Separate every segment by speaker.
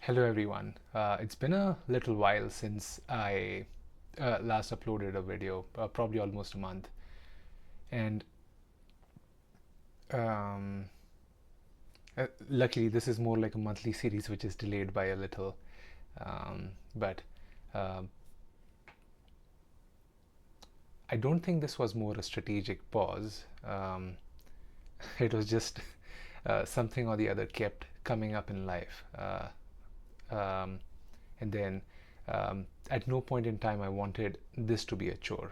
Speaker 1: Hello everyone. It's been a little while since I last uploaded a video, probably almost a month. And um, luckily, this is more like a monthly series, which is delayed by a little. But um I don't think this was more a strategic pause. It was just something or the other kept coming up in life. Um, and then at no point in time I wanted this to be a chore.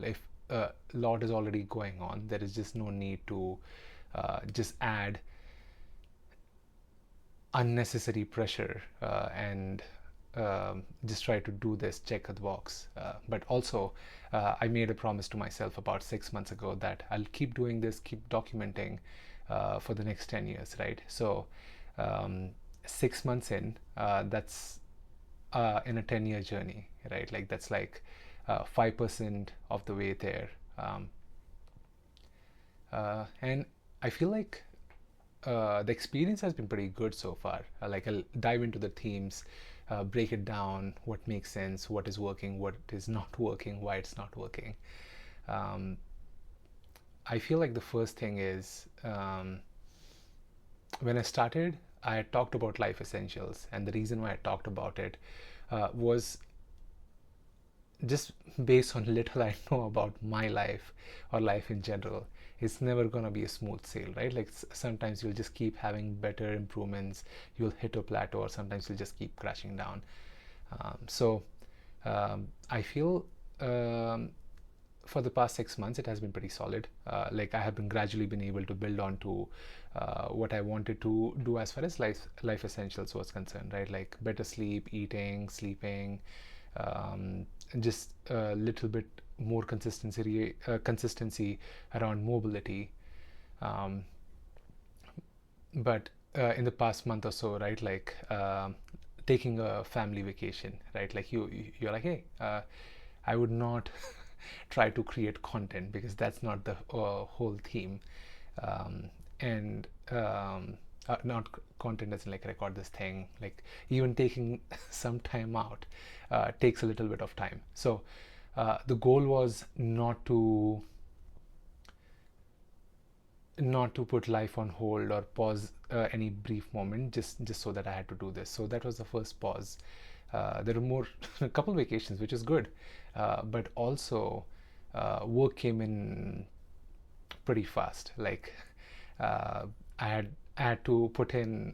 Speaker 1: If a lot is already going on, there is just no need to just add unnecessary pressure and just try to do this, check the box. But also, I made a promise to myself about 6 months ago that I'll keep doing this, keep documenting for the next 10 years, right? So, um, 6 months in, that's in a 10-year journey, right? Like that's like 5% of the way there. And I feel like the experience has been pretty good so far. Like I'll dive into the themes, break it down, what makes sense, what is working, what is not working, why it's not working. Um, I feel like the first thing is when I started, I had talked about life essentials, and the reason why I talked about it was just based on little I know about my life or life in general. It's never going to be a smooth sail, right? Like sometimes you'll just keep having better improvements, you'll hit a plateau, or sometimes you'll just keep crashing down. So I feel for the past 6 months it has been pretty solid. Like I have been gradually been able to build on to what I wanted to do as far as life essentials was concerned, right? Like better sleep, eating, sleeping, um, just a little bit more consistency around mobility. Um, but in the past month or so, right, like taking a family vacation, right? Like you're like, hey, I would not try to create content because that's not the whole theme. Um, and not content as in like record this thing, like even taking some time out takes a little bit of time. So the goal was not to put life on hold or pause any brief moment, just so that I had to do this. So that was the first pause. There were more a couple vacations, which is good, but also work came in pretty fast. Like uh, I had to put in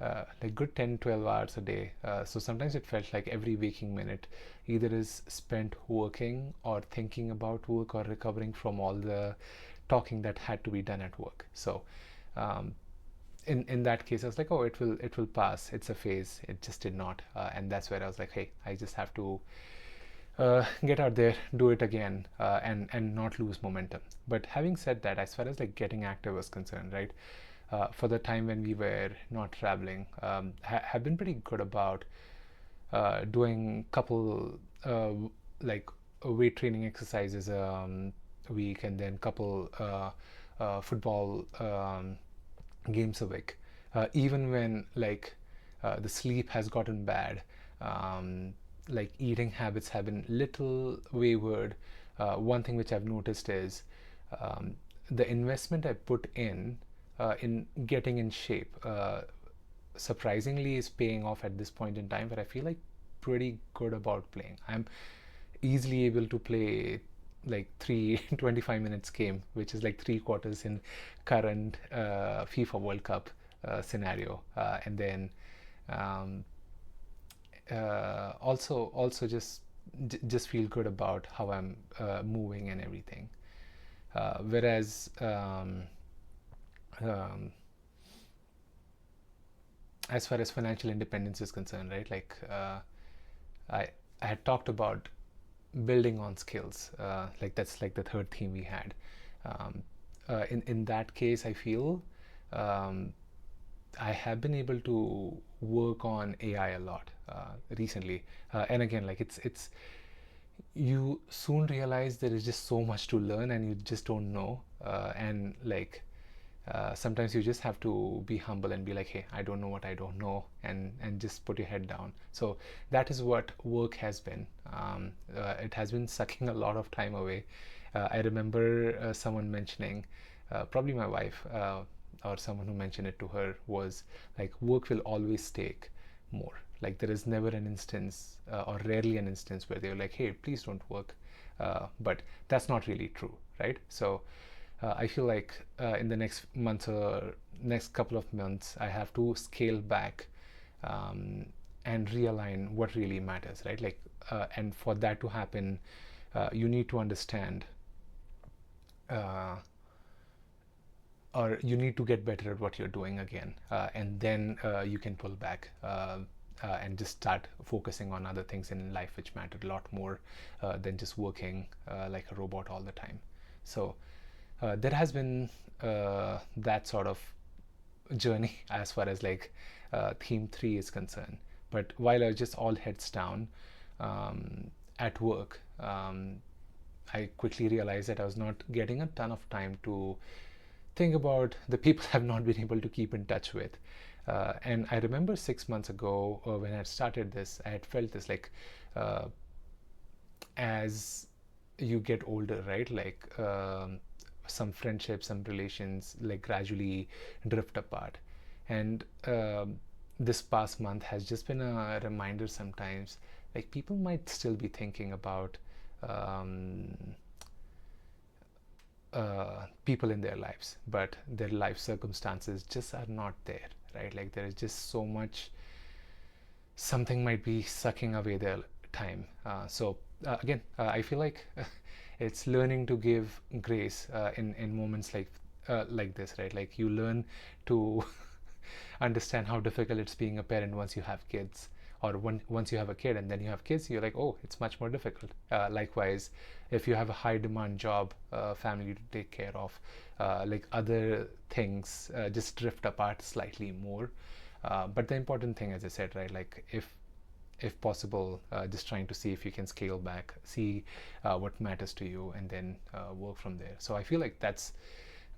Speaker 1: like good 10 12 hours a day. So sometimes it felt like every waking minute either is spent working or thinking about work or recovering from all the talking that had to be done at work. So um, in that case I was like, oh, it will pass, it's a phase. It just did not, and that's where I was like, hey, I just have to get out there, do it again, and not lose momentum. But having said that, as far as like getting active was concerned, right, for the time when we were not traveling, have been pretty good about doing couple like weight training exercises a week, and then couple football games a week. Even when like the sleep has gotten bad, um, like eating habits have been little wayward. One thing which I've noticed is um, the investment I put in getting in shape surprisingly is paying off at this point in time, where I feel like pretty good about playing. I'm easily able to play like three 25 minutes game, which is like three quarters in current FIFA World Cup scenario, and then um, also just feel good about how I'm moving and everything. Whereas um, as far as financial independence is concerned, right? Like I I had talked about building on skills. Like that's like the third theme we had. Um, in that case, I feel um, I have been able to work on AI a lot recently, and again, like it's you soon realize there is just so much to learn, and you just don't know, and like Sometimes you just have to be humble and be like, hey, I don't know what I don't know, and just put your head down. So that is what work has been. It has been sucking a lot of time away. I remember someone mentioning, probably my wife, or someone who mentioned it to her, was like, work will always take more. Like, there is never an instance, or rarely an instance, where they're like, hey, please don't work. But that's not really true, right? So I feel like in the next month or next couple of months, I have to scale back, um, and realign what really matters, right? Like, and for that to happen, you need to understand, uh, or you need to get better at what you're doing again, and then you can pull back, and just start focusing on other things in life which matter a lot more than just working like a robot all the time. So there has been that sort of journey as far as like theme 3 is concerned. But while I was just all heads down at work, I quickly realized that I was not getting a ton of time to think about the people I've not been able to keep in touch with. And I remember 6 months ago, when I started this, I had felt this like, uh, as you get older, right? Like, some friendships, some relations, like, gradually drift apart. And this past month has just been a reminder sometimes, like, people might still be thinking about um, people in their lives, but their life circumstances just are not there, right? Like, there is just so much, something might be sucking away their time. So again, I feel like it's learning to give grace in moments like this, right? Like, you learn to understand how difficult it's being a parent once you have kids, or once you have a kid and then you have kids, you're like, oh, it's much more difficult. Likewise, if you have a high demand job, family to take care of, like, other things just drift apart slightly more. But the important thing, as I said, right, like, if possible, just trying to see if you can scale back, see what matters to you, and then work from there. So I feel like that's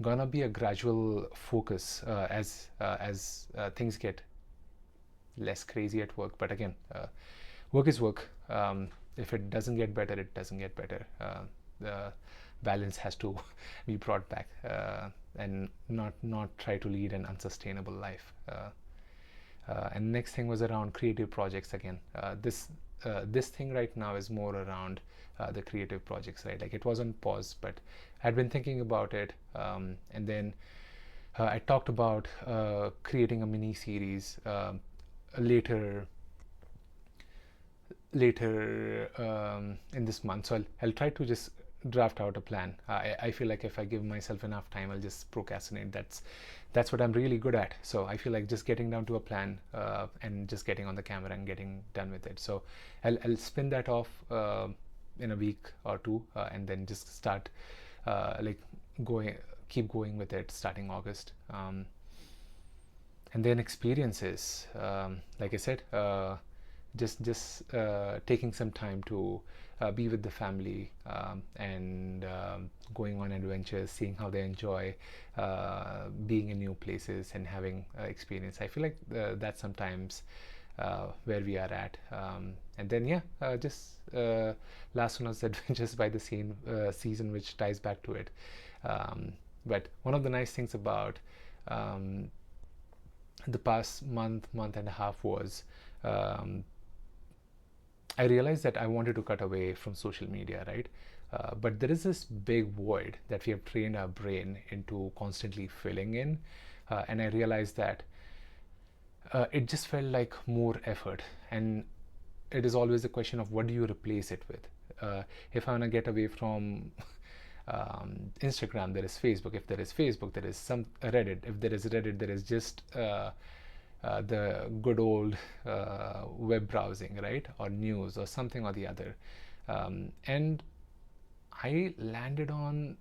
Speaker 1: gonna be a gradual focus as things get less crazy at work. But again, work is work. If it doesn't get better, it doesn't get better. The balance has to be brought back, and not try to lead an unsustainable life. And next thing was around creative projects again. This thing right now is more around the creative projects, right? Like, it was on pause, but I'd been thinking about it, and then I talked about creating a mini series later in this month. So I'll try to just draft out a plan. I feel like if I give myself enough time, I'll just procrastinate. That's what I'm really good at. So I feel like just getting down to a plan, and just getting on the camera and getting done with it. So I'll spin that off in a week or two, and then just start like keep going with it starting August. And then experiences, like I said, just taking some time to be with the family, and going on adventures, seeing how they enjoy being in new places and having experience. I feel like that's sometimes where we are at. And then just last one was adventures by the season, which ties back to it. But one of the nice things about the past month and a half was, I realized that I wanted to cut away from social media, right? But there is this big void that we have trained our brain into constantly filling in. And I realized that it just felt like more effort. And it is always a question of what do you replace it with? If I want to get away from Instagram, there is Facebook. If there is Facebook, there is some Reddit. If there is Reddit, there is just the good old web browsing, right? Or news or something or the other. And I landed on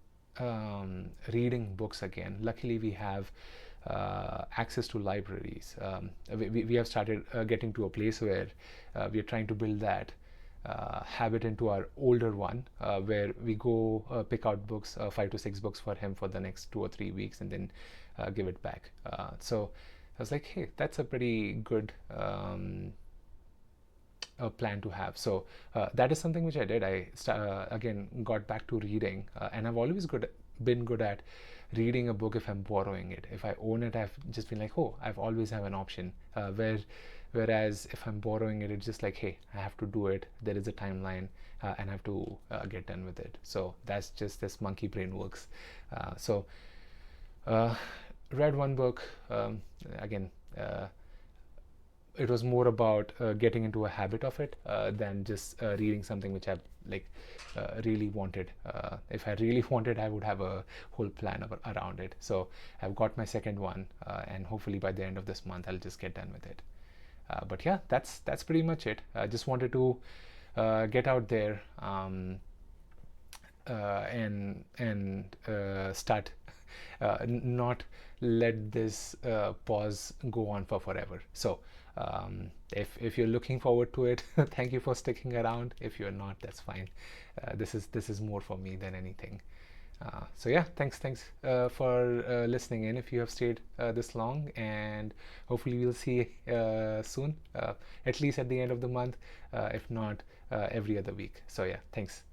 Speaker 1: reading books again. Luckily, we have access to libraries. We have started getting to a place where we are trying to build that. habit into our older one, where we go pick out books, 5 to 6 books for him for the next 2 or 3 weeks, and then give it back. So I was like, hey, that's a pretty good plan to have. So that is something which I did. Again got back to reading, and I've always been good at reading a book if I'm borrowing it. If I own it, I've just been like, oh, I've always have an option. Whereas if I'm borrowing it, it's just like, hey, I have to do it. There is a timeline, and I have to get done with it. So that's just this monkey brain works. So read one book. Again, it was more about getting into a habit of it than just reading something which I like really wanted. If I really wanted, I would have a whole plan around it. So I've got my second one, and hopefully by the end of this month, I'll just get done with it. But yeah, that's pretty much it. I just wanted to get out there, and start, not let this pause go on for forever. So if you're looking forward to it, thank you for sticking around. If you're not, that's fine. This is more for me than anything. So yeah, thanks for listening in, if you have stayed this long, and hopefully we'll see soon, at least at the end of the month, if not every other week. So yeah, thanks.